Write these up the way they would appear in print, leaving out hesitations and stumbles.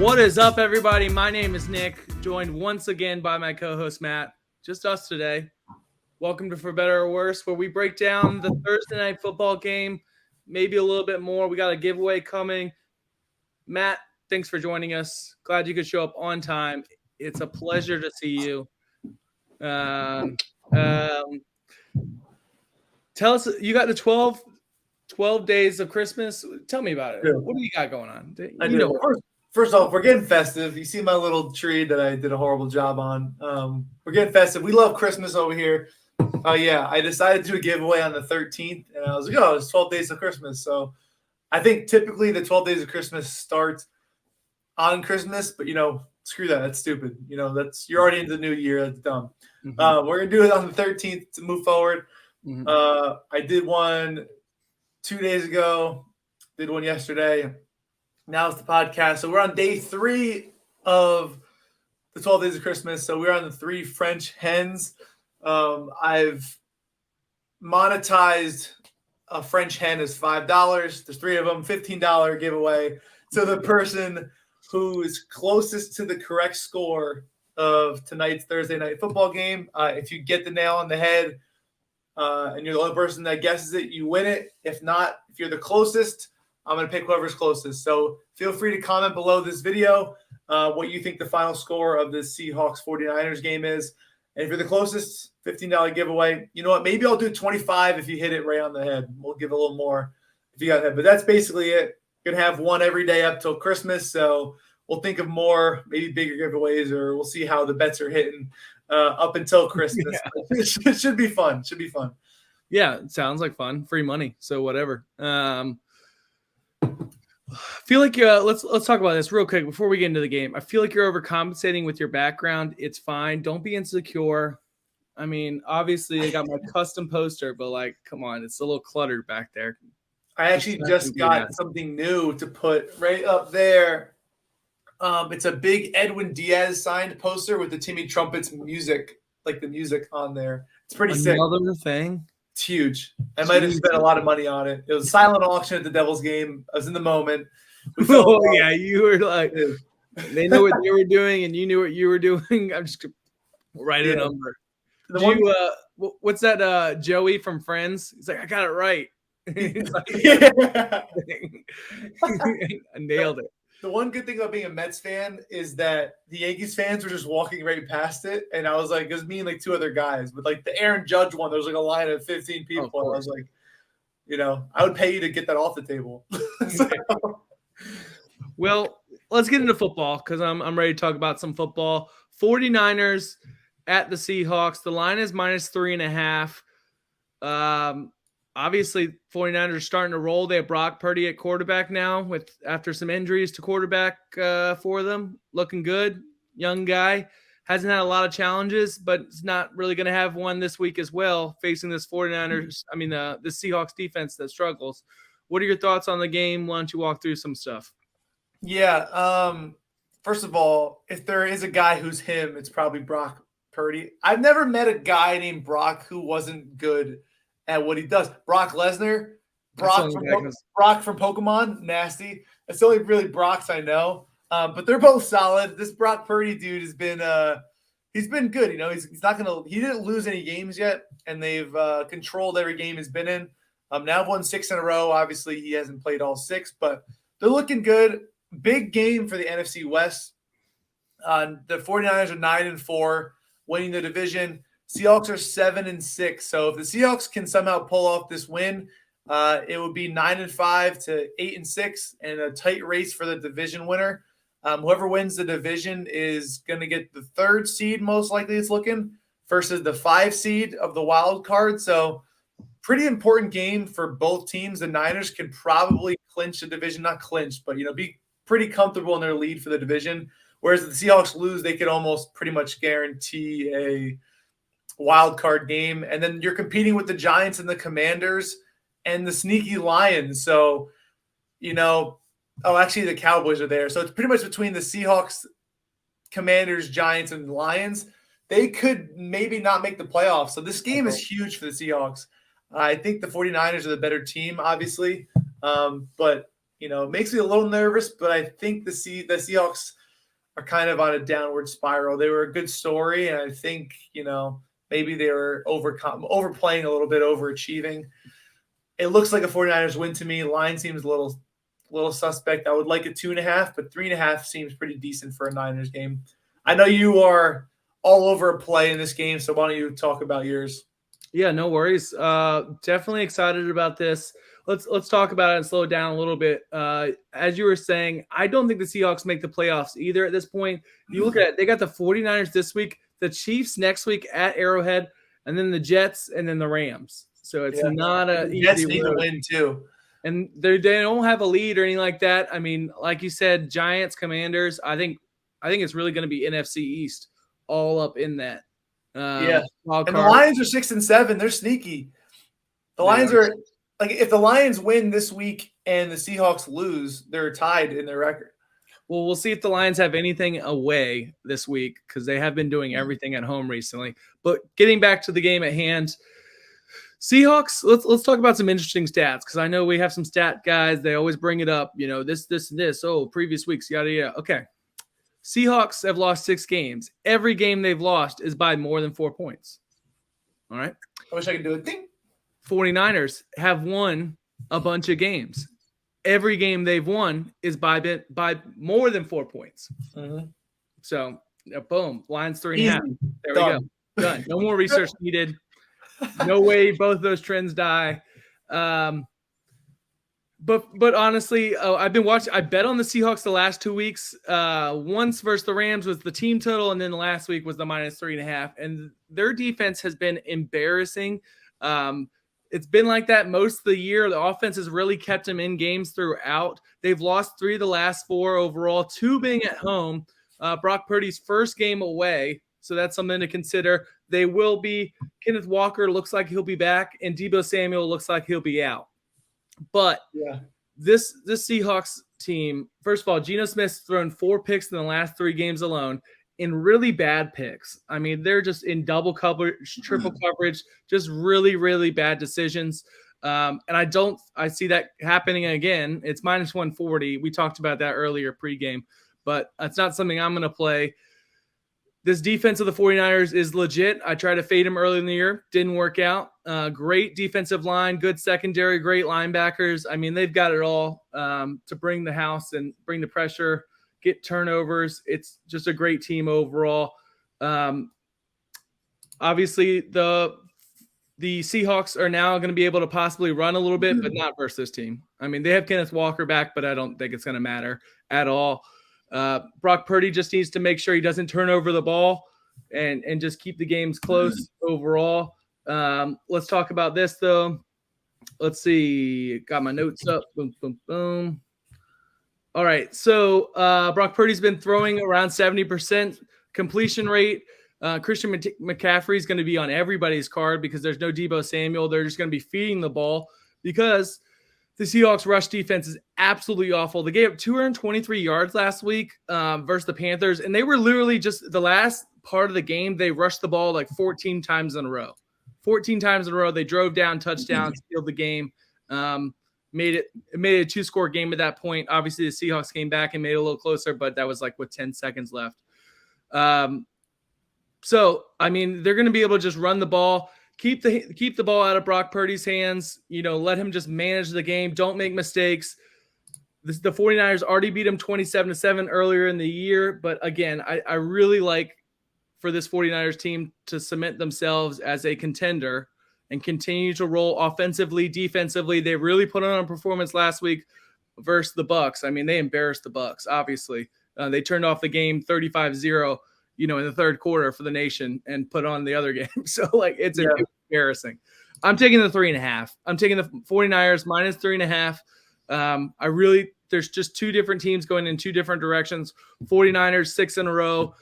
What is up, everybody? My name is Nick, joined once again by my co-host Matt. Just us today. Welcome to For Bettor or Worse, where we break down the Thursday night football game, maybe a little bit more. We got a giveaway coming. Matt, thanks for joining us. Glad you could show up on time. It's a pleasure to see you. Tell us, you got the 12 days of Christmas. Tell me about it. Yeah. What do you got going on? I do. First off, we're getting festive. You see my little tree that I did a horrible job on. We're getting festive. We love Christmas over here. I decided to do a giveaway on the 13th, and I was like, it's 12 days of Christmas. So I think typically the 12 days of Christmas start on Christmas, but, screw that. That's stupid. You're already into the new year. That's dumb. Mm-hmm. We're going to do it on the 13th to move forward. Mm-hmm. I did one 2 days ago, did one yesterday. Now it's the podcast. So we're on day 3 of the 12 days of Christmas. So we're on the 3 French hens. I've monetized a French hen as $5. There's 3 of them, $15 giveaway. So the person who is closest to the correct score of tonight's Thursday night football game, if you get the nail on the head and you're the only person that guesses it, you win it. If not, if you're the closest, I'm going to pick whoever's closest. So feel free to comment below this video what you think the final score of this Seahawks 49ers game is. And if you're the closest, $15 giveaway. You know what? Maybe I'll do 25 if you hit it right on the head. We'll give a little more if you got that. But that's basically it. Going to have one every day up till Christmas. So we'll think of more, maybe bigger giveaways, or we'll see how the bets are hitting up until Christmas. Yeah. It should be fun. Should be fun. Yeah, it sounds like fun. Free money. So whatever. I feel like let's talk about this real quick before we get into the game. I feel like you're overcompensating with your background. It's fine. Don't be insecure. I mean, obviously, I got my custom poster, but come on, it's a little cluttered back there. I actually just got something new to put right up there. It's a big Edwin Diaz signed poster with the Timmy Trumpets music, like the music on there. It's pretty sick. Another thing. It's huge. I might have spent a lot of money on it. It was a silent auction at the Devils game. I was in the moment. Yeah, you were like, they knew what they were doing, and you knew what you were doing. I'm just write a number. What's that? Joey from Friends? He's like, I got it right. I nailed it. The one good thing about being a Mets fan is that the Yankees fans were just walking right past it. And I was like, it was me and 2 other guys. But the Aaron Judge one, there was a line of 15 people. I was like, I would pay you to get that off the table. Well, let's get into football because I'm ready to talk about some football. 49ers at the Seahawks. The line is -3.5. Obviously, 49ers are starting to roll. They have Brock Purdy at quarterback now after some injuries to quarterback for them. Looking good. Young guy. Hasn't had a lot of challenges, but it's not really going to have one this week as well, facing this 49ers, the Seahawks defense that struggles. What are your thoughts on the game? Why don't you walk through some stuff? Yeah. First of all, if there is a guy who's him, it's probably Brock Purdy. I've never met a guy named Brock who wasn't good at what he does. Brock Lesnar, Brock from Pokemon, nasty. That's the only really Brocks I know. But they're both solid. This Brock Purdy dude has been he's been good. He's not gonna. He didn't lose any games yet, and they've controlled every game he's been in. Now won 6 in a row. Obviously, he hasn't played all 6, but they're looking good. Big game for the NFC West. The 49ers are 9-4, winning the division. Seahawks are 7-6. So if the Seahawks can somehow pull off this win, it would be 9-5 to 8-6 and a tight race for the division winner. Whoever wins the division is going to get the 3rd seed, most likely it's looking, versus the 5 seed of the wild card. So pretty important game for both teams. The Niners can probably clinch the division, not clinch, but be pretty comfortable in their lead for the division. Whereas if the Seahawks lose, they could almost pretty much guarantee a wild card game. And then you're competing with the Giants and the Commanders and the sneaky Lions. So, actually the Cowboys are there. So it's pretty much between the Seahawks, Commanders, Giants, and Lions. They could maybe not make the playoffs. So this game is huge for the Seahawks. I think the 49ers are the better team, obviously. But, it makes me a little nervous, but I think the Seahawks are kind of on a downward spiral. They were a good story, and I think, maybe they were overplaying a little bit, overachieving. It looks like a 49ers win to me. Line seems a little suspect. I would like a 2.5, but 3.5 seems pretty decent for a Niners game. I know you are all over a play in this game, so why don't you talk about yours? Yeah, no worries. Definitely excited about this. Let's talk about it and slow it down a little bit. As you were saying, I don't think the Seahawks make the playoffs either at this point. You look at it, they got the 49ers this week, the Chiefs next week at Arrowhead, and then the Jets, and then the Rams. So it's not an easy Jets need to road. win too. And they don't have a lead or anything like that. I mean, like you said, Giants, Commanders. I think it's really going to be NFC East all up in that. Wild card. The Lions are 6-7. They're sneaky. The Lions are like, if the Lions win this week and the Seahawks lose, they're tied in their record. Well, we'll see if the Lions have anything away this week, because they have been doing everything at home recently. But getting back to the game at hand, Seahawks, let's talk about some interesting stats, because I know we have some stat guys. They always bring it up, this, and this. Oh, previous weeks, yada, yada. Okay. Seahawks have lost 6 games. Every game they've lost is by more than 4 points. All right. I wish I could do it. Ding. 49ers have won a bunch of games. Every game they've won is by more than 4 points. Mm-hmm. So, boom, Lions 3.5. There we go. Done. No more research needed. No way both those trends die. But honestly, I've been watching. I bet on the Seahawks the last 2 weeks. Once versus the Rams was the team total, and then the last week was the -3.5. And their defense has been embarrassing. It's been like that most of the year. The offense has really kept them in games throughout. They've lost 3 of the last 4 overall, 2 being at home. Brock Purdy's first game away, so that's something to consider. They will be. Kenneth Walker looks like he'll be back, and Deebo Samuel looks like he'll be out. But this Seahawks team, first of all, Geno Smith's thrown 4 picks in the last 3 games alone, in really bad picks. I mean, they're just in double coverage, triple coverage, just really, really bad decisions. And I see that happening again. It's -140. We talked about that earlier pregame, but it's not something I'm going to play. This defense of the 49ers is legit. I tried to fade them early in the year. Didn't work out. Great defensive line, good secondary, great linebackers. I mean, they've got it all to bring the house and bring the pressure, get turnovers. It's just a great team overall. Obviously, the Seahawks are now going to be able to possibly run a little bit, but not versus this team. I mean, they have Kenneth Walker back, but I don't think it's going to matter at all. Brock Purdy just needs to make sure he doesn't turn over the ball and just keep the games close overall. Let's talk about this, though. Let's see. Got my notes up. Boom, boom, boom. All right. So Brock Purdy's been throwing around 70% completion rate. Christian McCaffrey is going to be on everybody's card because there's no Deebo Samuel. They're just going to be feeding the ball because the Seahawks rush defense is absolutely awful. They gave up 223 yards last week versus the Panthers, and they were literally just the last part of the game. They rushed the ball like 14 times in a row. 14 times in a row, they drove down touchdowns, sealed the game, made it a 2-score game at that point. Obviously, the Seahawks came back and made it a little closer, but that was like with 10 seconds left. So, I mean, they're going to be able to just run the ball. Keep the ball out of Brock Purdy's hands. Let him just manage the game. Don't make mistakes. The 49ers already beat him 27-7 earlier in the year. But again, I really like for this 49ers team to cement themselves as a contender and continue to roll offensively, defensively. They really put on a performance last week versus the Bucs. I mean, they embarrassed the Bucs, obviously. They turned off the game 35-0. In the third quarter for the nation and put on the other game. So, it's embarrassing. I'm taking the 3.5. I'm taking the 49ers -3.5. There's just 2 different teams going in 2 different directions. 49ers, 6 in a row.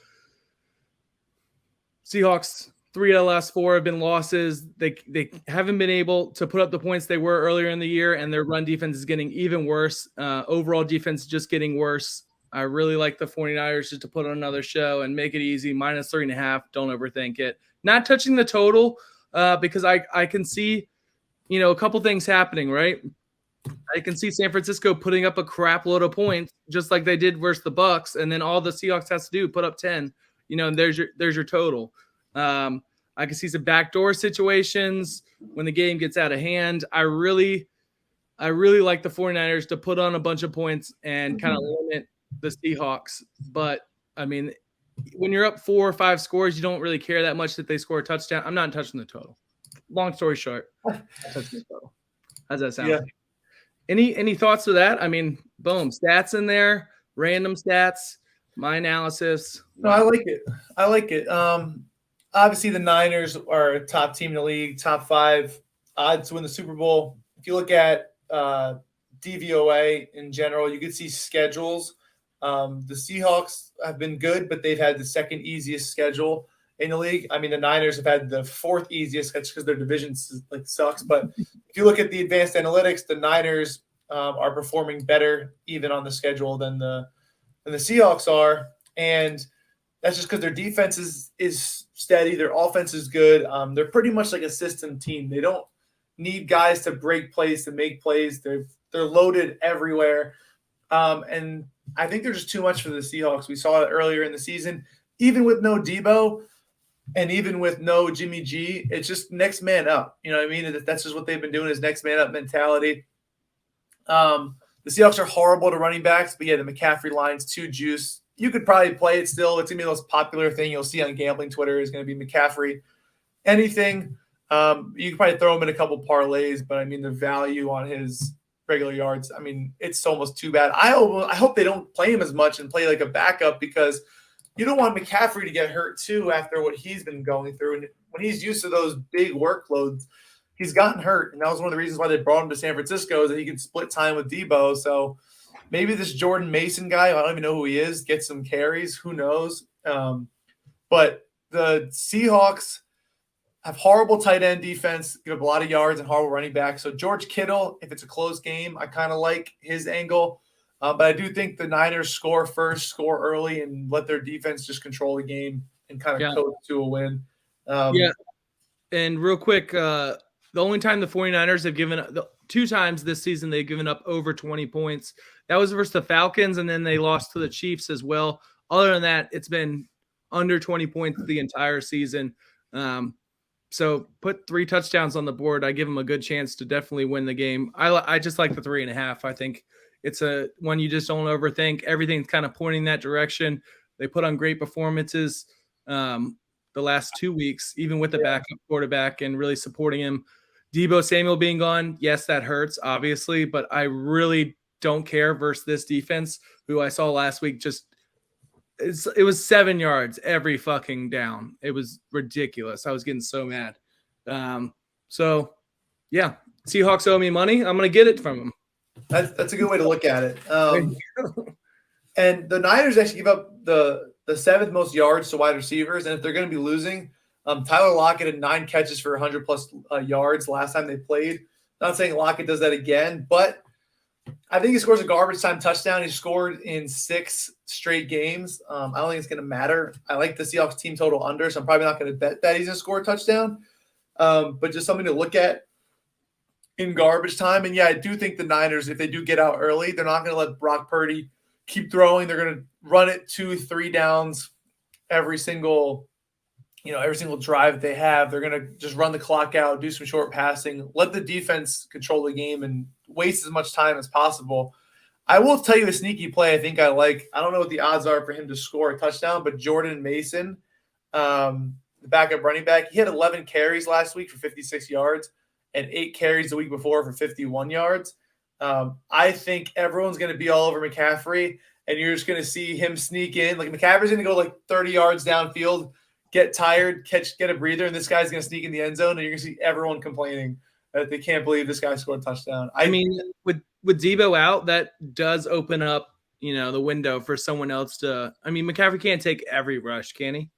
Seahawks, 3 out of the last 4 have been losses. They haven't been able to put up the points they were earlier in the year, and their run defense is getting even worse. Overall defense is just getting worse. I really like the 49ers just to put on another show and make it easy. -3.5. Don't overthink it. Not touching the total because I can see, a couple things happening, right? I can see San Francisco putting up a crap load of points, just like they did versus the Bucks, and then all the Seahawks has to do put up 10. And there's your total. I can see some backdoor situations when the game gets out of hand. I really like the 49ers to put on a bunch of points and kind of limit the Seahawks. But I mean, when you're up 4 or 5 scores, you don't really care that much that they score a touchdown. I'm not touching the total. Long story short, I'm touching the total. How's that sound? Yeah. Any thoughts to that? I mean, boom, stats in there, random stats, my analysis. No, I like it. I like it. Obviously, the Niners are a top team in the league, top 5 odds to win the Super Bowl. If you look at DVOA in general, you can see schedules. The Seahawks have been good, but they've had the second easiest schedule in the league. I mean, the Niners have had the 4th easiest because their division sucks. But if you look at the advanced analytics, the Niners are performing better even on the schedule than the Seahawks are, and that's just because their defense is steady, their offense is good. They're pretty much like a system team. They don't need guys to break plays to make plays. They're loaded everywhere, and I think they're just too much for the Seahawks. We saw it earlier in the season, even with no Debo and even with no Jimmy G. It's just next man up. You know what I mean? That's just what they've been doing, is next man up mentality. The Seahawks are horrible to running backs, but yeah, the McCaffrey line's too juice. You could probably play it still. It's going to be the most popular thing you'll see on gambling Twitter is going to be McCaffrey. Anything. You can probably throw him in a couple parlays, but I mean, the value on his regular yards, I mean, it's almost too bad. I hope they don't play him as much and play like a backup, because you don't want McCaffrey to get hurt too after what he's been going through. And when he's used to those big workloads, he's gotten hurt. And that was one of the reasons why they brought him to San Francisco, is that he could split time with Debo. So maybe this Jordan Mason guy, I don't even know who he is, gets some carries. Who knows? But the Seahawks have horrible tight end defense, give up a lot of yards, and horrible running back. So George Kittle, if it's a close game, I kind of like his angle. But I do think the Niners score first, score early, and let their defense just control the game and kind of coast to a win. Yeah. And real quick, the only time the 49ers have given up, 2 times this season they've given up over 20 points. That was versus the Falcons, and then they lost to the Chiefs as well. Other than that, it's been under 20 points the entire season. So put 3 touchdowns on the board. I give them a good chance to definitely win the game. I just like the 3.5. I think it's a one you just don't overthink. Everything's kind of pointing that direction. They put on great performances the last 2 weeks, even with the backup quarterback and really supporting him. Debo Samuel being gone, yes, that hurts, obviously, but I really don't care versus this defense, who I saw last week. It was 7 yards every fucking down. It was ridiculous. I was getting so mad. So, yeah, Seahawks owe me money. I'm going to get it from them. That's a good way to look at it. And the Niners actually give up the 7th most yards to wide receivers. And if they're going to be losing, Tyler Lockett had 9 catches for 100-plus yards last time they played. Not saying Lockett does that again, but I think he scores a garbage time touchdown. He scored in 6 straight games. I don't think it's going to matter. I like the Seahawks team total under, so I'm probably not going to bet that he's going to score a touchdown. But just something to look at in garbage time. And yeah, I do think the Niners, if they do get out early, they're not going to let Brock Purdy keep throwing. They're going to run it 2-3 downs every single drive they have. They're going to just run the clock out, do some short passing, let the defense control the game, and waste as much time as possible. I will tell you a sneaky play I think I like. I don't know what the odds are for him to score a touchdown, but Jordan Mason, the backup running back, he had 11 carries last week for 56 yards and 8 carries the week before for 51 yards. I think everyone's going to be all over McCaffrey, and you're just going to see him sneak in. Like, McCaffrey's going to go like 30 yards downfield, get tired, get a breather, and this guy's going to sneak in the end zone, and you're going to see everyone complaining that they can't believe this guy scored a touchdown. I mean, with Debo out, that does open up, the window for someone else to. I mean, McCaffrey can't take every rush, can he?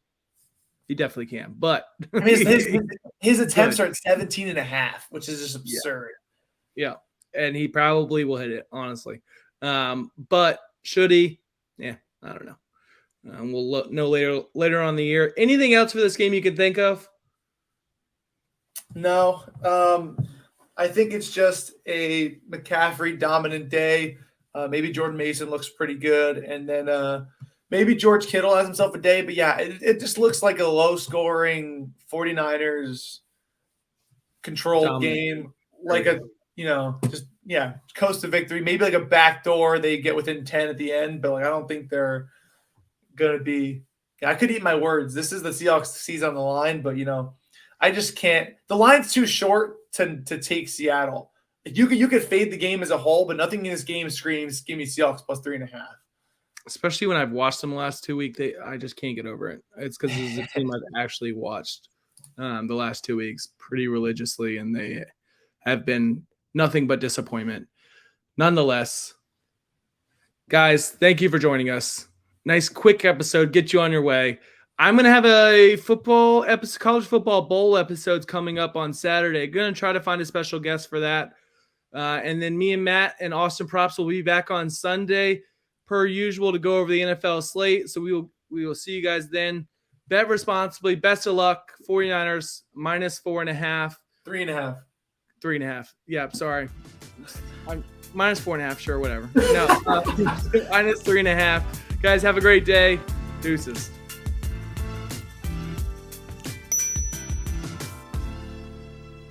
He definitely can, but I mean, his attempts are at 17.5, which is just absurd. Yeah, and he probably will hit it, honestly. But should he? Yeah, I don't know. We'll know later on in the year. Anything else for this game you can think of? No. I think it's just a McCaffrey dominant day. Maybe Jordan Mason looks pretty good, and then maybe George Kittle has himself a day. But yeah, it just looks like a low-scoring 49ers controlled game, like just coast to victory. Maybe like a backdoor, they get within 10 at the end, but like I don't think they're gonna be. I could eat my words. This is the Seahawks season on the line, but I just can't. The line's too short to take Seattle. You could fade the game as a whole, but nothing in this game screams give me Seahawks plus 3.5. Especially when I've watched them the last 2 weeks, I just can't get over it. It's because this is a team I've actually watched the last 2 weeks pretty religiously, and they have been nothing but disappointment. Nonetheless, guys, thank you for joining us. Nice quick episode, get you on your way. I'm going to have a football episode, college football bowl episodes coming up on Saturday. Going to try to find a special guest for that. And then me and Matt and Austin Props will be back on Sunday per usual to go over the NFL slate. So we will see you guys then. Bet responsibly. Best of luck. 49ers minus 4.5. 3.5. 3.5. Yeah, sorry. I'm minus 4.5. Sure, whatever. No, minus 3.5. Guys, have a great day. Deuces.